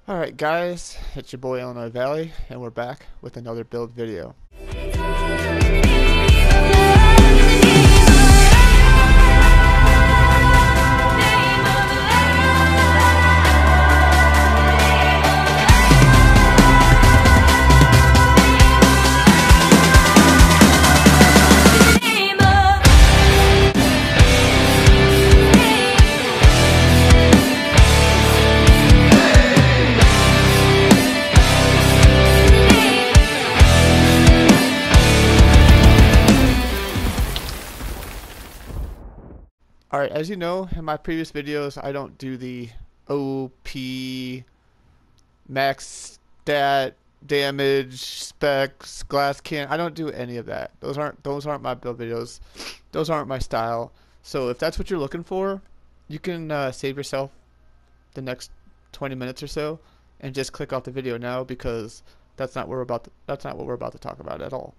Alright guys, it's your boy Illinois Valley, and we're back with another build video. Alright, as you know, in my previous videos, I don't do the OP, max stat, damage, specs, glass can. I don't do any of that. Those aren't my build videos. Those aren't my style. So if that's what you're looking for, you can save yourself the next 20 minutes or so and just click off the video now, because that's not what we're about to talk about at all.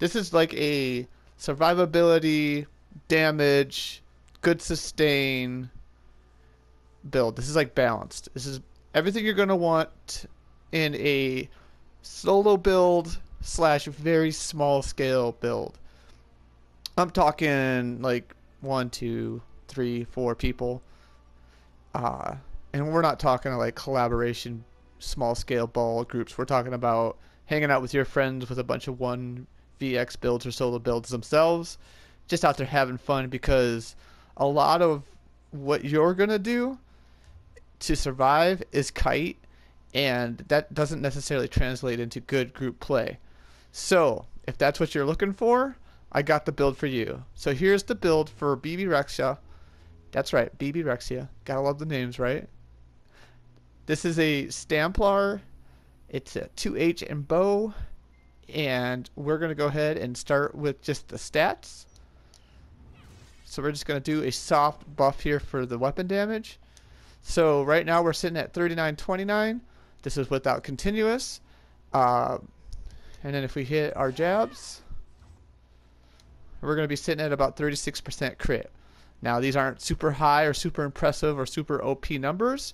This is like a survivability, damage, good sustain build. This is like balanced. This is everything you're going to want in a solo build slash very small scale build. I'm talking like 1, 2, 3, 4 people. And we're not talking like collaboration small scale ball groups. We're talking about hanging out with your friends with a bunch of 1vx builds or solo builds themselves, just out there having fun, because a lot of what you're gonna do to survive is kite, and that doesn't necessarily translate into good group play. So if that's what you're looking for, I got the build for you. So here's the build for BB Rexia. That's right, BB Rexia. Gotta love the names, right? This is a Templar. It's a 2H and bow, and we're gonna go ahead and start with just the stats. So we're just going to do a soft buff here for the weapon damage. So right now we're sitting at 39.29. This is without continuous. And then if we hit our jabs, we're going to be sitting at about 36% crit. Now these aren't super high or super impressive or super OP numbers,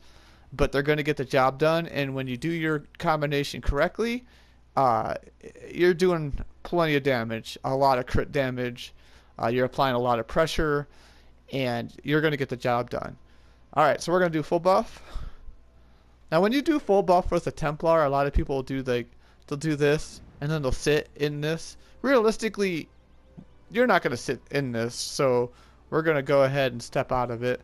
but they're going to get the job done. And when you do your combination correctly, you're doing plenty of damage, a lot of crit damage. You're applying a lot of pressure, and you're going to get the job done. Alright, so we're going to do full buff. Now when you do full buff with a Templar, a lot of people will do they'll do this, and then they'll sit in this. Realistically, you're not going to sit in this, so we're going to go ahead and step out of it.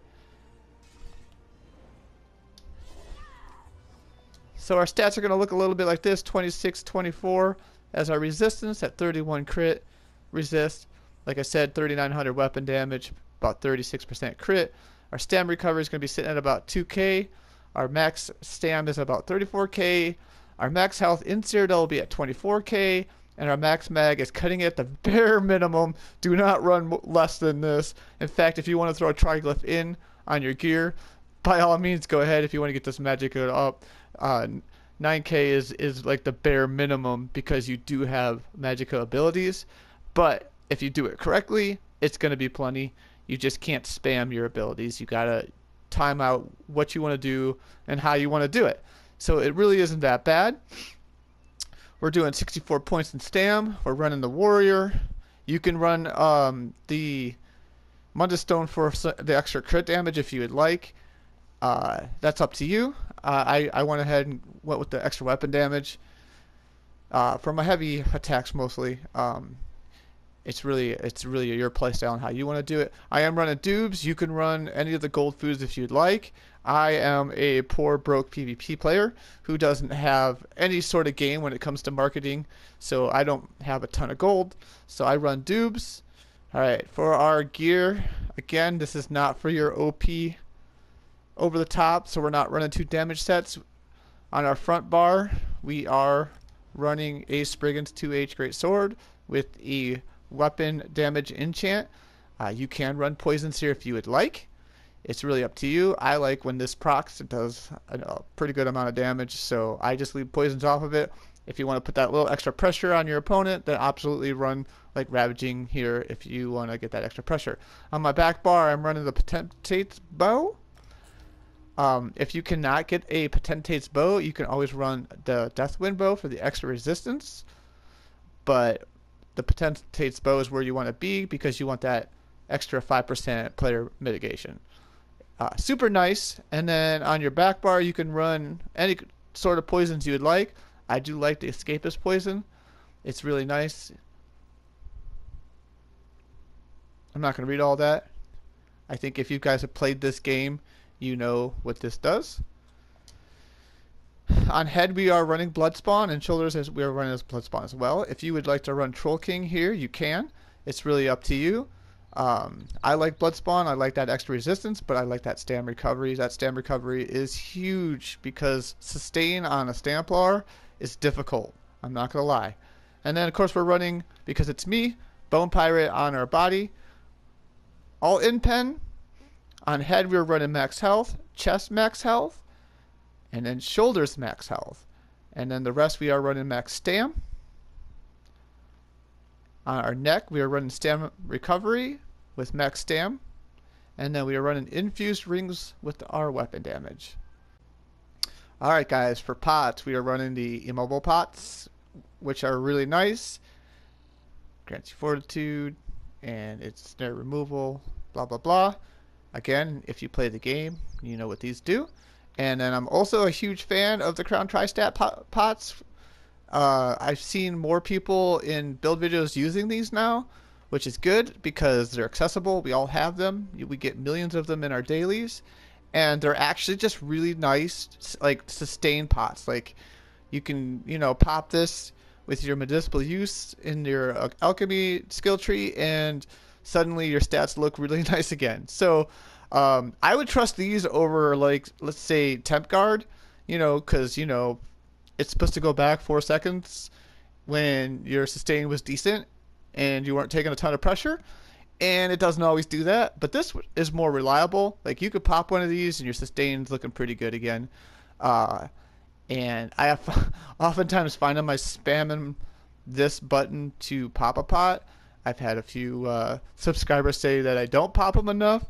So our stats are going to look a little bit like this: 26, 24 as our resistance at 31 crit resist. Like I said, 3,900 weapon damage, about 36% crit. Our stam recovery is going to be sitting at about 2k. Our max stam is about 34k. Our max health in Cyrodiil will be at 24k. And our max mag is cutting it at the bare minimum. Do not run less than this. In fact, if you want to throw a triglyph in on your gear, by all means go ahead if you want to get this magic up. 9k is like the bare minimum, because you do have magical abilities. But if you do it correctly, it's going to be plenty. You just can't spam your abilities. You got to time out what you want to do and how you want to do it. So it really isn't that bad. We're doing 64 points in stam. We're running the warrior. You can run the Mundus Stone for the extra crit damage if you would like. That's up to you. I went ahead and went with the extra weapon damage for my heavy attacks mostly. It's really your playstyle and how you want to do it. I am running dubs. You can run any of the gold foods if you'd like. I am a poor broke PvP player who doesn't have any sort of game when it comes to marketing, so I don't have a ton of gold, so I run dubs. Alright, for our gear, again, this is not for your OP over the top, so we're not running 2 damage sets. On our front bar, we are running a Spriggan's 2H Great Sword with a weapon damage enchant. You can run poisons here if you would like. It's really up to you. I like when this procs, it does a pretty good amount of damage, so I just leave poisons off of it. If you want to put that little extra pressure on your opponent, then absolutely run like Ravaging here if you want to get that extra pressure. On my back bar, I'm running the Potentate's Bow. If you cannot get a Potentate's Bow, you can always run the Deathwind Bow for the extra resistance. But the Potentate's Bow is where you want to be because you want that extra 5% player mitigation. Super nice. And then on your back bar, you can run any sort of poisons you would like. I do like the Escapist poison. It's really nice. I'm not going to read all that. I think if you guys have played this game, you know what this does. On head, we are running Bloodspawn, and shoulders, as we are running as Bloodspawn as well. If you would like to run Troll King here, you can. It's really up to you. I like Bloodspawn. I like that extra resistance, but I like that stam recovery. That stam recovery is huge because sustain on a Templar is difficult. I'm not going to lie. And then, of course, we're running, because it's me, Bone Pirate on our body. All in pen. On head, we're running max health, chest max health, and then shoulders max health. And then the rest we are running max stam. On our neck, we are running stam recovery with max stam. And then we are running infused rings with our weapon damage. Alright guys, for pots, we are running the immobile pots, which are really nice. Grants you fortitude, and it's snare removal, blah blah blah. Again, if you play the game, you know what these do. And then I'm also a huge fan of the Crown Tri-Stat pots. I've seen more people in build videos using these now, which is good because they're accessible. We all have them. We get millions of them in our dailies. And they're actually just really nice, like, sustain pots. Like, you can, you know, pop this with your medicinal use in your alchemy skill tree, and suddenly your stats look really nice again. So I would trust these over, like, let's say Temp Guard, you know, because, you know, it's supposed to go back 4 seconds when your sustain was decent and you weren't taking a ton of pressure, and it doesn't always do that. But this is more reliable. Like, you could pop one of these and your sustain's looking pretty good again. And I have oftentimes find them by spamming this button to pop a pot. I've had a few subscribers say that I don't pop them enough.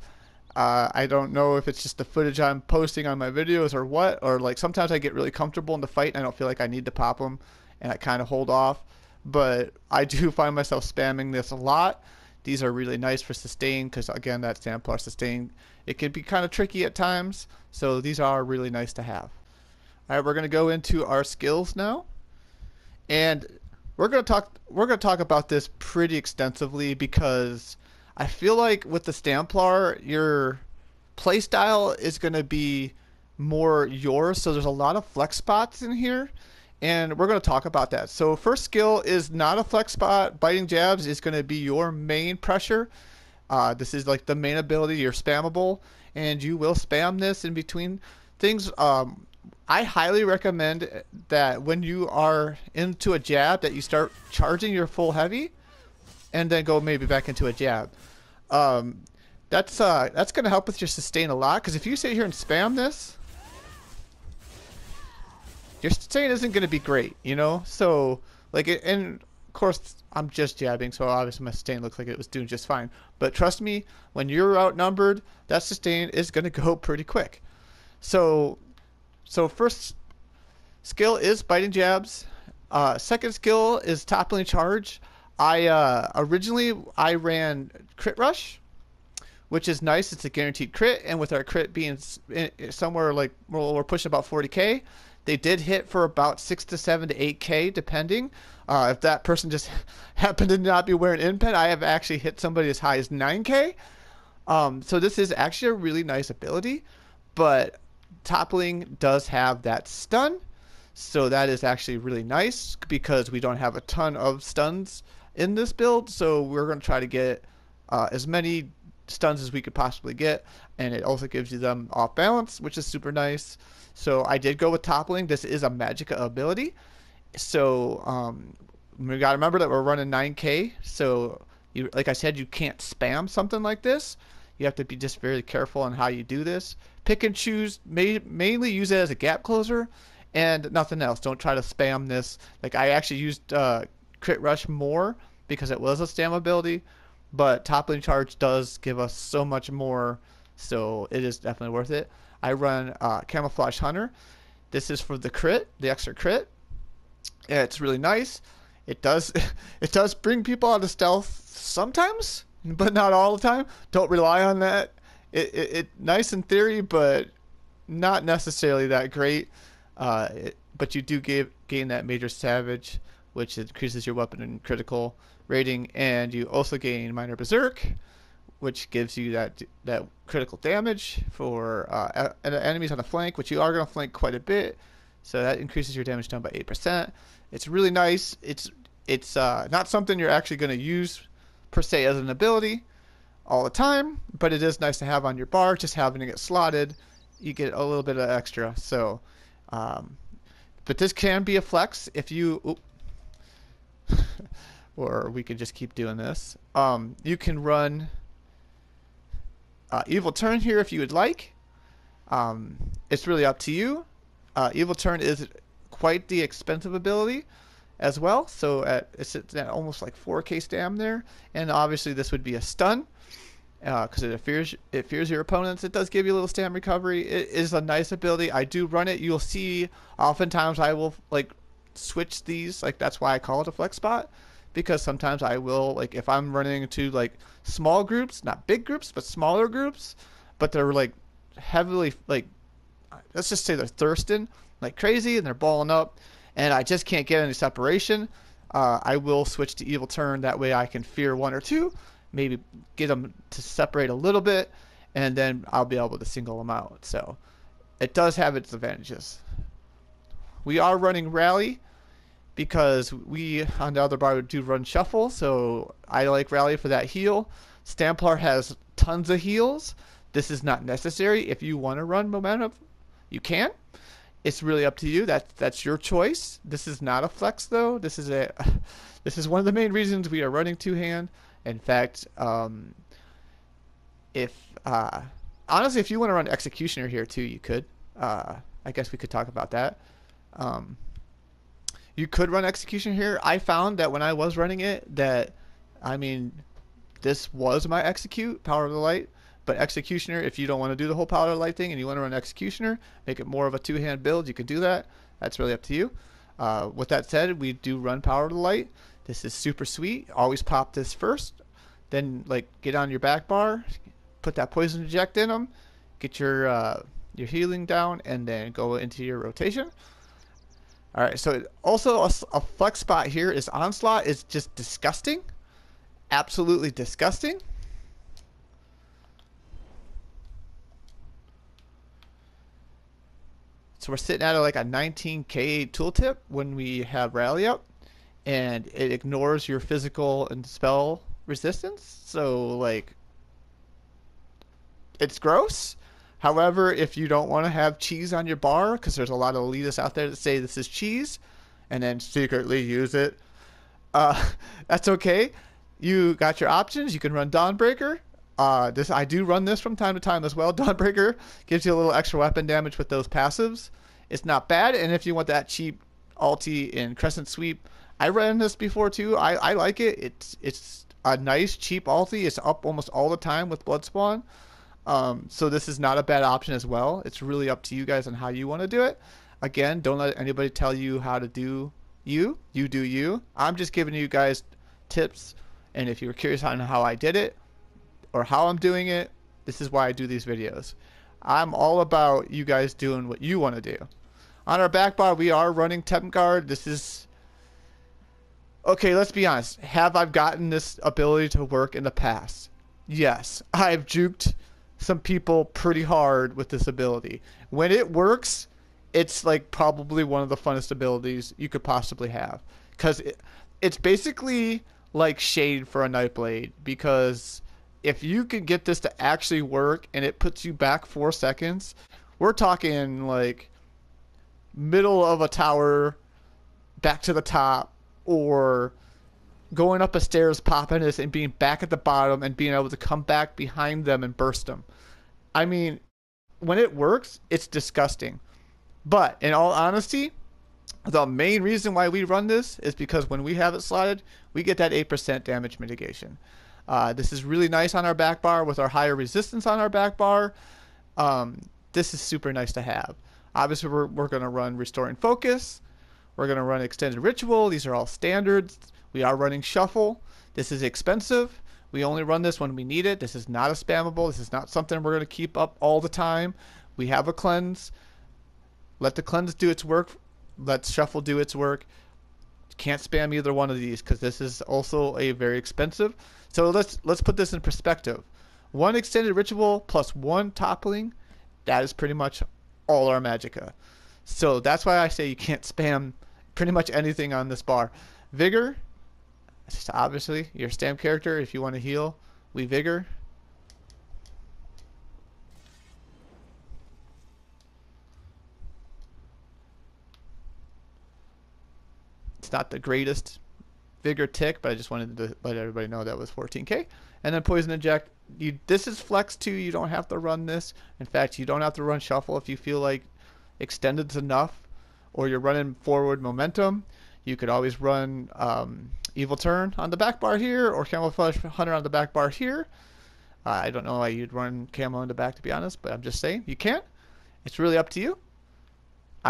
I don't know if it's just the footage I'm posting on my videos or what, or like sometimes I get really comfortable in the fight and I don't feel like I need to pop them and I kind of hold off. But I do find myself spamming this a lot. These are really nice for sustain because, again, that Templar sustain, it can be kind of tricky at times. So these are really nice to have. All right, we're going to go into our skills now. And we're going to talk about this pretty extensively because I feel like with the Templar, your playstyle is going to be more yours. So there's a lot of flex spots in here, and we're going to talk about that. So first skill is not a flex spot. Biting jabs is going to be your main pressure. This is like the main ability. You're spammable, and you will spam this in between things. I highly recommend that when you are into a jab that you start charging your full heavy and then go maybe back into a jab. That's going to help with your sustain a lot, because if you sit here and spam this, your sustain isn't going to be great, you know? So, like, and of course, I'm just jabbing, so obviously my sustain looks like it was doing just fine. But trust me, when you're outnumbered, that sustain is going to go pretty quick. So first skill is biting jabs. Second skill is toppling charge. Originally I ran crit rush, which is nice. It's a guaranteed crit, and with our crit being somewhere like we're pushing about 40k, they did hit for about 6 to 7 to 8k depending. If that person just happened to not be wearing in-pen, I have actually hit somebody as high as 9k. So this is actually a really nice ability, but toppling does have that stun, so that is actually really nice because we don't have a ton of stuns in this build. So we're going to try to get as many stuns as we could possibly get, and it also gives you them off balance, which is super nice. So I did go with toppling. This is a Magicka ability, so we got to remember that we're running 9k. So you, like I said, you can't spam something like this. You have to be just very careful on how you do this. Pick and choose, mainly use it as a gap closer and nothing else. Don't try to spam this. Like, I actually used crit rush more because it was a stam ability, but toppling charge does give us so much more, so it is definitely worth it. I run Camouflage Hunter. This is for the crit, the extra crit. Yeah, it's really nice. It does it does bring people out of stealth sometimes, but not all the time. Don't rely on that. It nice in theory, but not necessarily that great. But you do gain that Major Savage, which increases your weapon and critical rating, and you also gain Minor Berserk, which gives you that critical damage for enemies on the flank, which you are going to flank quite a bit. So that increases your damage down by 8%. It's really nice. It's not something you're actually going to use per se as an ability all the time, but it is nice to have on your bar. Just having it slotted, you get a little bit of extra. So, but this can be a flex if you, or we could just keep doing this. You can run Evil Turn here if you would like. It's really up to you. Evil Turn is quite the expensive ability as well, so it's at almost like 4k stam there, and obviously this would be a stun because it fears your opponents. It does give you a little stam recovery. It is a nice ability. I do run it. You'll see oftentimes I will like switch these, like that's why I call it a flex spot, because sometimes I will, like if I'm running into like small groups, not big groups but smaller groups, but they're like heavily, like let's just say they're thirsting like crazy and they're balling up and I just can't get any separation, I will switch to Evil Turn. That way I can fear one or two, maybe get them to separate a little bit, and then I'll be able to single them out. So it does have its advantages. We are running Rally because we on the other bar do run Shuffle, so I like Rally for that heal. Templar has tons of heals. This is not necessary. If you want to run Momentum, you can. It's really up to you. That's your choice. This is not a flex though. This is one of the main reasons we are running two-hand. In fact, if honestly, if you want to run Executioner here too, you could. I guess we could talk about that. You could run Executioner here. I found that when I was running it, that I mean, this was my execute, Power of the Light. But Executioner, if you don't want to do the whole Power of the Light thing and you want to run Executioner, make it more of a two-hand build, you could do that. That's really up to you. With that said, we do run Power of the Light. This is super sweet. Always pop this first. Then like get on your back bar, put that Poison Eject in them, get your healing down, and then go into your rotation. Alright, so also a flex spot here is Onslaught. Is just disgusting. Absolutely disgusting. So we're sitting at like a 19k tooltip when we have Rally up, and it ignores your physical and spell resistance. So like, it's gross. However, if you don't want to have cheese on your bar, because there's a lot of elitists out there that say this is cheese and then secretly use it, that's okay. You got your options. You can run Dawnbreaker. I do run this from time to time as well. Dawnbreaker gives you a little extra weapon damage with those passives. It's not bad, and if you want that cheap ulti in Crescent Sweep, I ran this before too. I like it. It's a nice cheap ulti. It's up almost all the time with Bloodspawn. So this is not a bad option as well. It's really up to you guys on how you want to do it. Again, don't let anybody tell you how to do you. You do you. I'm just giving you guys tips, and if you're curious on how I did it or how I'm doing it, this is why I do these videos. I'm all about you guys doing what you want to do. On our back bar, we are running Temp Guard. This is... Okay, let's be honest. Have I gotten this ability to work in the past? Yes. I've juked some people pretty hard with this ability. When it works, it's like probably one of the funnest abilities you could possibly have. Because it's basically like Shade for a Nightblade, because if you can get this to actually work and it puts you back 4 seconds, we're talking like middle of a tower back to the top, or going up a stairs, popping this and being back at the bottom and being able to come back behind them and burst them. I mean, when it works, it's disgusting. But in all honesty, the main reason why we run this is because when we have it slotted, we get that 8% damage mitigation. This is really nice on our back bar with our higher resistance on our back bar. this is super nice to have. Obviously, we're going to run Restoring Focus. We're going to run Extended Ritual. These are all standards. We are running Shuffle. This is expensive. We only run this when we need it. This is not a spammable. This is not something we're going to keep up all the time. We have a cleanse. Let the cleanse do its work. Let Shuffle do its work. You can't spam either one of these because this is also a very expensive. So let's put this in perspective. One Extended Ritual plus one Toppling, that is pretty much all our magicka. So that's why I say you can't spam pretty much anything on this bar. Vigor, just obviously your stamp character. If you want to heal, we Vigor. It's not the greatest Vigor tick, but I just wanted to let everybody know that was 14k. And then Poison Inject. This is flex too. You don't have to run this. In fact, you don't have to run Shuffle if you feel like Extended's enough, or you're running Forward Momentum. You could always run Evil Turn on the back bar here, or Camouflage Hunter on the back bar here. I don't know why you'd run Camo on the back, to be honest, but I'm just saying you can. It's really up to you.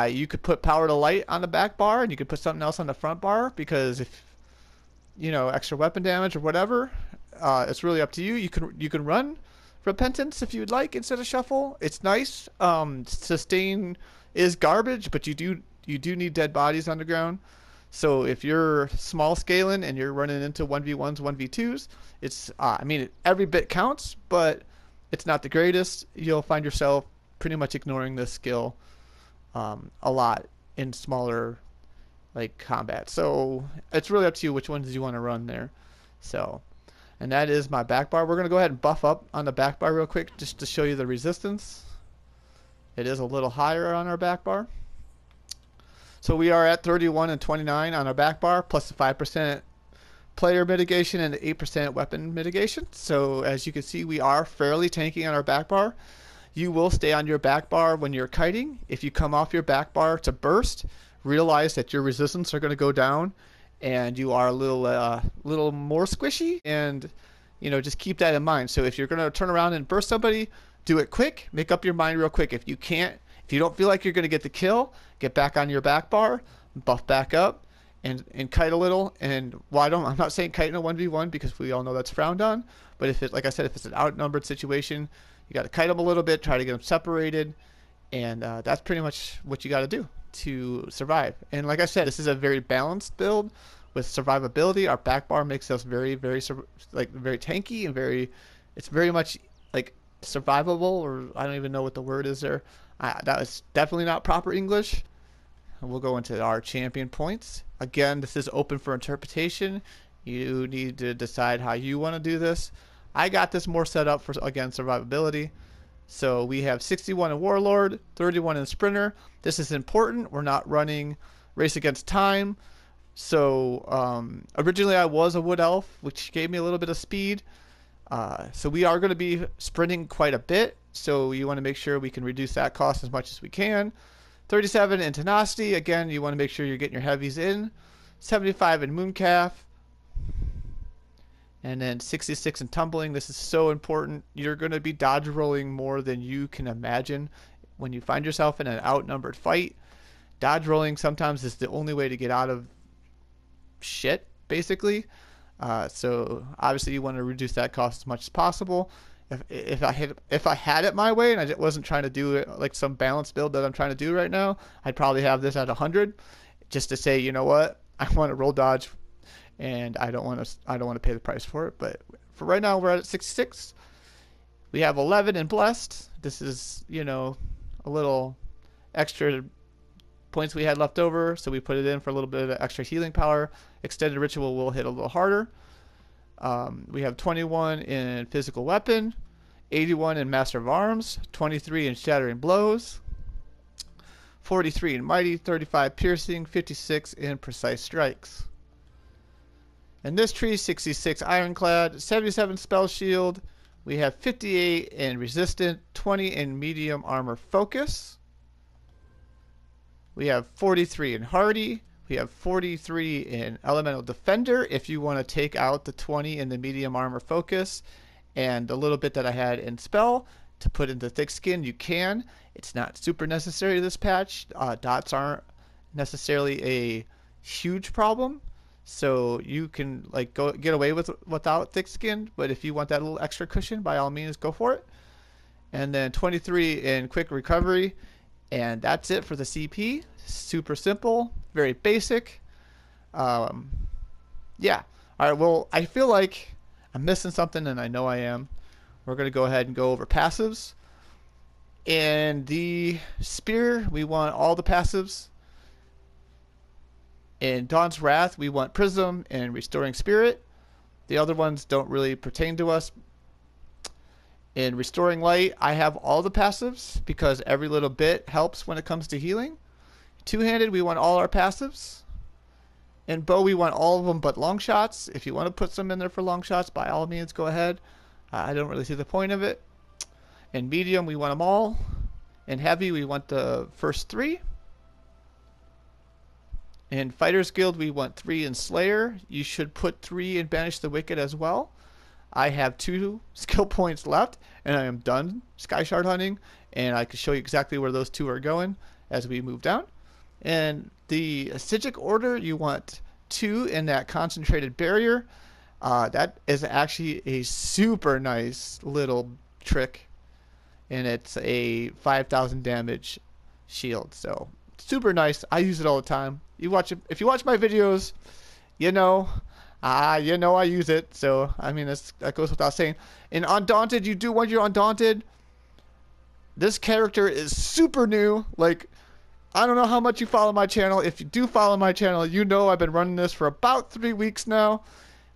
You could put Power to Light on the back bar, and you could put something else on the front bar, because if extra weapon damage or whatever, it's really up to you. You can run Repentance if you'd like instead of Shuffle. It's nice. Sustain is garbage, but you do need dead bodies on the ground. So if you're small scaling and you're running into 1v1s, 1v2s, it's every bit counts, but it's not the greatest. You'll find yourself pretty much ignoring this skill a lot in smaller combat. So it's really up to you which ones you want to run there. So, and that is my back bar. We're going to go ahead and buff up on the back bar real quick just to show you the resistance. It is a little higher on our back bar. So we are at 31 and 29 on our back bar, plus the 5% player mitigation and the 8% weapon mitigation. So as you can see, we are fairly tanky on our back bar. You will stay on your back bar when you're kiting. If you come off your back bar to burst, realize that your resistance are going to go down, and you are a little more squishy, and just keep that in mind. So if you're going to turn around and burst somebody, do it quick. Make up your mind real quick. If you don't feel like you're going to get the kill, get back on your back bar, buff back up, and kite a little. And I'm not saying kite in a 1v1 because we all know that's frowned on. But if it's an outnumbered situation, you got to kite them a little bit, try to get them separated, and that's pretty much what you got to do to survive. And like I said, this is a very balanced build with survivability. Our back bar makes us very, very very tanky, and it's very much survivable, or I don't even know what the word is there. That was definitely not proper English. We'll go into our champion points. Again, this is open for interpretation. You need to decide how you want to do this. I got this more set up for, again, survivability. So we have 61 in Warlord, 31 in Sprinter. This is important. We're not running Race Against Time. So originally I was a Wood Elf, which gave me a little bit of speed. So we are going to be sprinting quite a bit. So you want to make sure we can reduce that cost as much as we can. 37 in Tenacity. Again, you want to make sure you're getting your heavies in. 75 in Mooncalf. And then 66 in Tumbling. This is so important. You're going to be dodge rolling more than you can imagine when you find yourself in an outnumbered fight. Dodge rolling sometimes is the only way to get out of shit, basically. So obviously you want to reduce that cost as much as possible. If I had it my way and I wasn't trying to do it like some balanced build that I'm trying to do right now, I'd probably have this at 100, just to say, you know what, I want to roll dodge, and I don't want to pay the price for it. But for right now, we're at 66. We have 11 in Blessed. This is a little extra points we had left over, so we put it in for a little bit of extra healing power. Extended Ritual will hit a little harder. We have 21 in Physical Weapon, 81 in Master of Arms, 23 in Shattering Blows, 43 in Mighty, 35 Piercing, 56 in Precise Strikes. In this tree, 66 Ironclad, 77 Spell Shield. We have 58 in Resistant, 20 in Medium Armor Focus. We have 43 in Hardy. We have 43 in Elemental Defender if you want to take out the 20 in the Medium Armor Focus and the little bit that I had in Spell to put into thick skin, you can. It's not super necessary this patch. Dots aren't necessarily a huge problem, so you can like go get away with without thick skin. But if you want that little extra cushion, by all means, go for it. And then 23 in quick recovery, and that's it for the CP. Super simple, very basic. Yeah. All right. Well, I feel like I'm missing something, and I know I am. We're going to go ahead and go over passives. In the Spear, we want all the passives. In Dawn's Wrath, we want Prism and Restoring Spirit. The other ones don't really pertain to us. In Restoring Light, I have all the passives because every little bit helps when it comes to healing. Two-handed, we want all our passives. In Bow, we want all of them but long shots. If you want to put some in there for long shots, by all means, go ahead. I don't really see the point of it. In Medium, we want them all. In Heavy, we want the first 3. In Fighter's Guild, we want 3 in Slayer. You should put 3 in Banish the Wicked as well. I have 2 skill points left, and I am done Sky Shard hunting, and I can show you exactly where those 2 are going as we move down. And the Psijic Order, you want 2 in that Concentrated Barrier. That is actually a super nice little trick, and it's a 5,000 damage shield, so super nice. I use it all the time. You watch it, if you watch my videos, you know I use it. So I mean, that goes without saying. In Undaunted, you do want your Undaunted. This character is super new. Like, I don't know how much you follow my channel. If you do follow my channel, you know I've been running this for about 3 weeks now.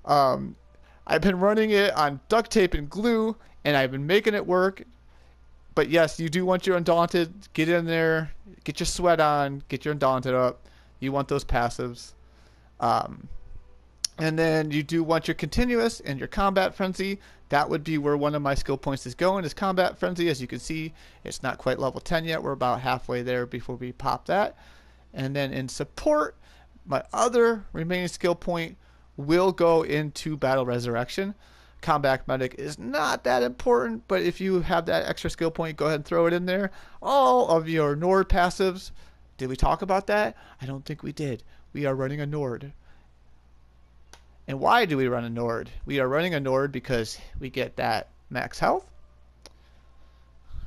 I've been running it on duct tape and glue, and I've been making it work. But yes, you do want your Undaunted. Get in there, get your sweat on, get your Undaunted up. You want those passives. And then you do want your Continuous and your Combat Frenzy. That would be where one of my skill points is going, is Combat Frenzy. As you can see, it's not quite level 10 yet. We're about halfway there before we pop that. And then in Support, my other remaining skill point will go into Battle Resurrection. Combat Medic is not that important, but if you have that extra skill point, go ahead and throw it in there. All of your Nord passives, did we talk about that? I don't think we did. We are running a Nord. And why do we run a Nord? We are running a Nord because we get that max health,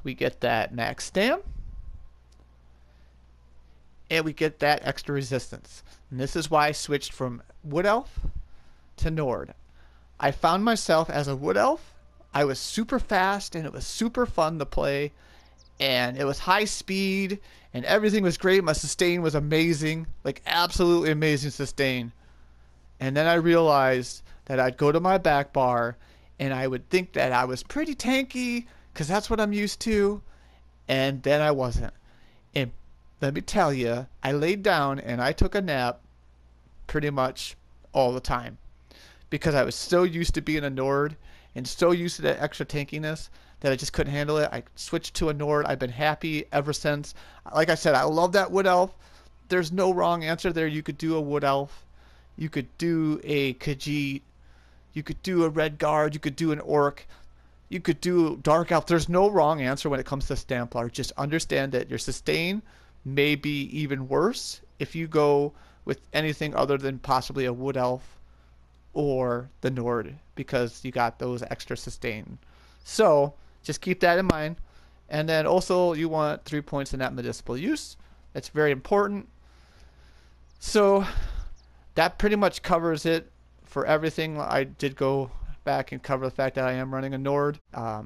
we get that max stam, and we get that extra resistance. And this is why I switched from Wood Elf to Nord. I found myself as a Wood Elf. I was super fast and it was super fun to play, and it was high speed and everything was great. My sustain was amazing, like absolutely amazing sustain. And then I realized that I'd go to my back bar and I would think that I was pretty tanky because that's what I'm used to, and then I wasn't. And let me tell you, I laid down and I took a nap pretty much all the time because I was so used to being a Nord and so used to that extra tankiness that I just couldn't handle it. I switched to a Nord. I've been happy ever since. Like I said, I love that Wood Elf. There's no wrong answer there. You could do a Wood Elf. You could do a Khajiit. You could do a Red Guard. You could do an Orc. You could do Dark Elf. There's no wrong answer when it comes to Templar. Just understand that your sustain may be even worse if you go with anything other than possibly a Wood Elf or the Nord, because you got those extra sustain. So just keep that in mind. And then also you want 3 points in that medicinal use. That's very important. So that pretty much covers it for everything. I did go back and cover the fact that I am running a Nord.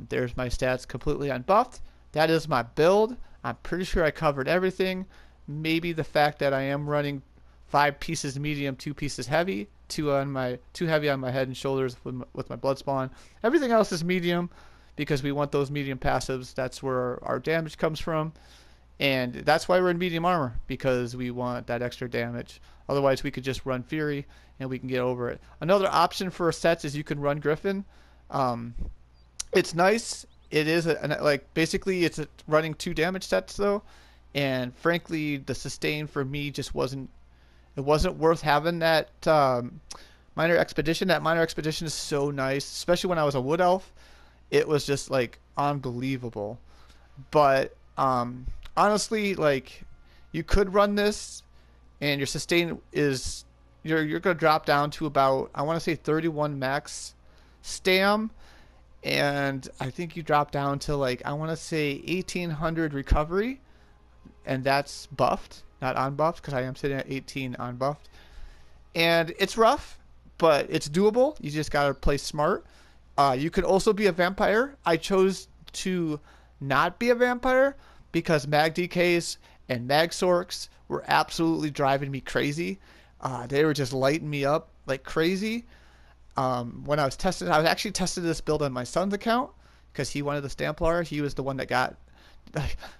There's my stats completely unbuffed. That is my build. I'm pretty sure I covered everything. Maybe the fact that I am running 5 pieces medium, 2 pieces heavy, 2 heavy on my head and shoulders with my blood spawn. Everything else is medium because we want those medium passives. That's where our damage comes from. And that's why we're in medium armor, because we want that extra damage. Otherwise, we could just run Fury and we can get over it. Another option for sets is you can run Griffin. It's nice. It is basically it's running 2 damage sets though, and frankly, the sustain for me just wasn't worth having that minor expedition. That minor expedition is so nice, especially when I was a Wood Elf. It was just like unbelievable. But honestly, like, you could run this, and your sustain is you're gonna drop down to about, I want to say 31 max stam, and I think you drop down to like, I want to say 1800 recovery, and that's buffed, not unbuffed, because I am sitting at 18 unbuffed. And it's rough, but it's doable. You just gotta play smart. You could also be a vampire. I chose to not be a vampire because mag DKs and mag sorks were absolutely driving me crazy. They were just lighting me up like crazy. When I was testing, I was actually testing this build on my son's account because he wanted the Templar. He was the one that got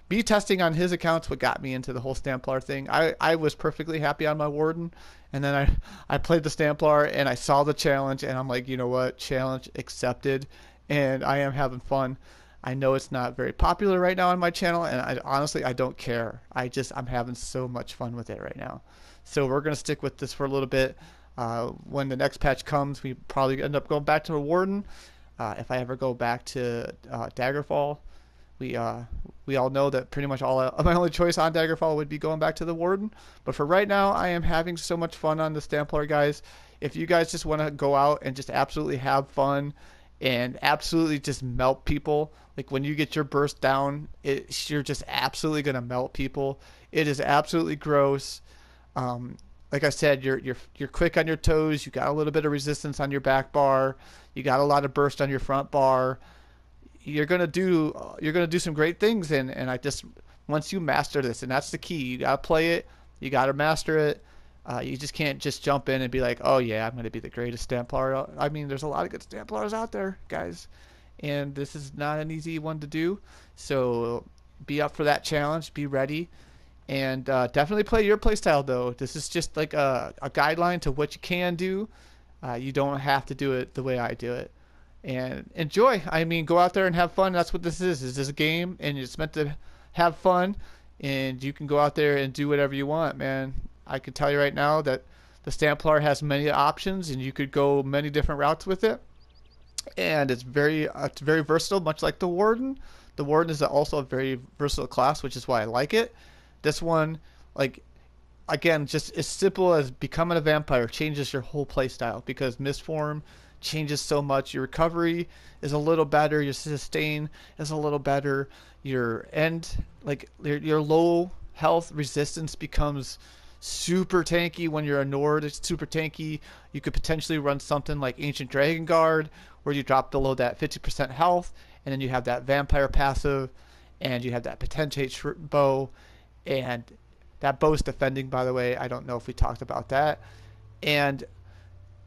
me testing on his account's what got me into the whole Templar thing. I was perfectly happy on my Warden, and then I played the Templar and I saw the challenge, and I'm like, you know what, challenge accepted, and I am having fun. I know it's not very popular right now on my channel, and honestly I don't care. I'm having so much fun with it right now. So we're gonna stick with this for a little bit. When the next patch comes, we probably end up going back to a Warden. If I ever go back to Daggerfall, we all know that pretty much my only choice on Daggerfall would be going back to the Warden. But for right now, I am having so much fun on this Templar, guys. If you guys just want to go out and just absolutely have fun and absolutely just melt people, like when you get your burst down, you're just absolutely gonna melt people. It is absolutely gross. Like I said, you're quick on your toes. You got a little bit of resistance on your back bar. You got a lot of burst on your front bar. You're gonna do some great things, and once you master this, and that's the key. You gotta play it. You gotta master it. You just can't just jump in and be like, oh yeah, I'm gonna be the greatest Templar. I mean, there's a lot of good Templars out there, guys, and this is not an easy one to do. So be up for that challenge. Be ready. And definitely play your playstyle, though. This is just like a guideline to what you can do. You don't have to do it the way I do it. And enjoy. I mean, go out there and have fun. That's what this is. This is a game, and it's meant to have fun. And you can go out there and do whatever you want, man. I can tell you right now that the Templar has many options, and you could go many different routes with it. And it's very versatile, much like the Warden. The Warden is also a very versatile class, which is why I like it. This one, like, again, just as simple as becoming a vampire changes your whole playstyle, because Mistform changes so much. Your recovery is a little better. Your sustain is a little better. Your your low health resistance becomes super tanky. When you're a Nord, it's super tanky. You could potentially run something like Ancient Dragon Guard, where you drop below that 50% health, and then you have that vampire passive, and you have that Potentate bow. And that bow's defending, by the way. I don't know if we talked about that. And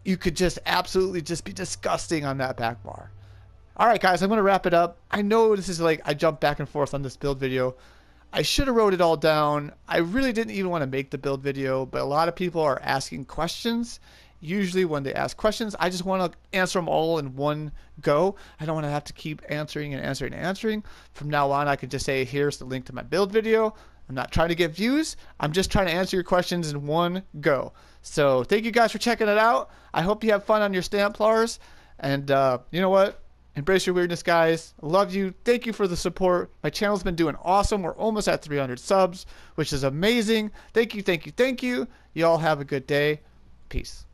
you could just absolutely just be disgusting on that back bar. Alright guys, I'm going to wrap it up. I know this is like, I jumped back and forth on this build video. I should have wrote it all down. I really didn't even want to make the build video, but a lot of people are asking questions. Usually when they ask questions, I just want to answer them all in one go. I don't want to have to keep answering and answering and answering. From now on, I can just say, here's the link to my build video. I'm not trying to get views. I'm just trying to answer your questions in one go. So thank you guys for checking it out. I hope you have fun on your Templars. And you know what? Embrace your weirdness, guys. I love you. Thank you for the support. My channel's been doing awesome. We're almost at 300 subs, which is amazing. Thank you, thank you, thank you. You all have a good day. Peace.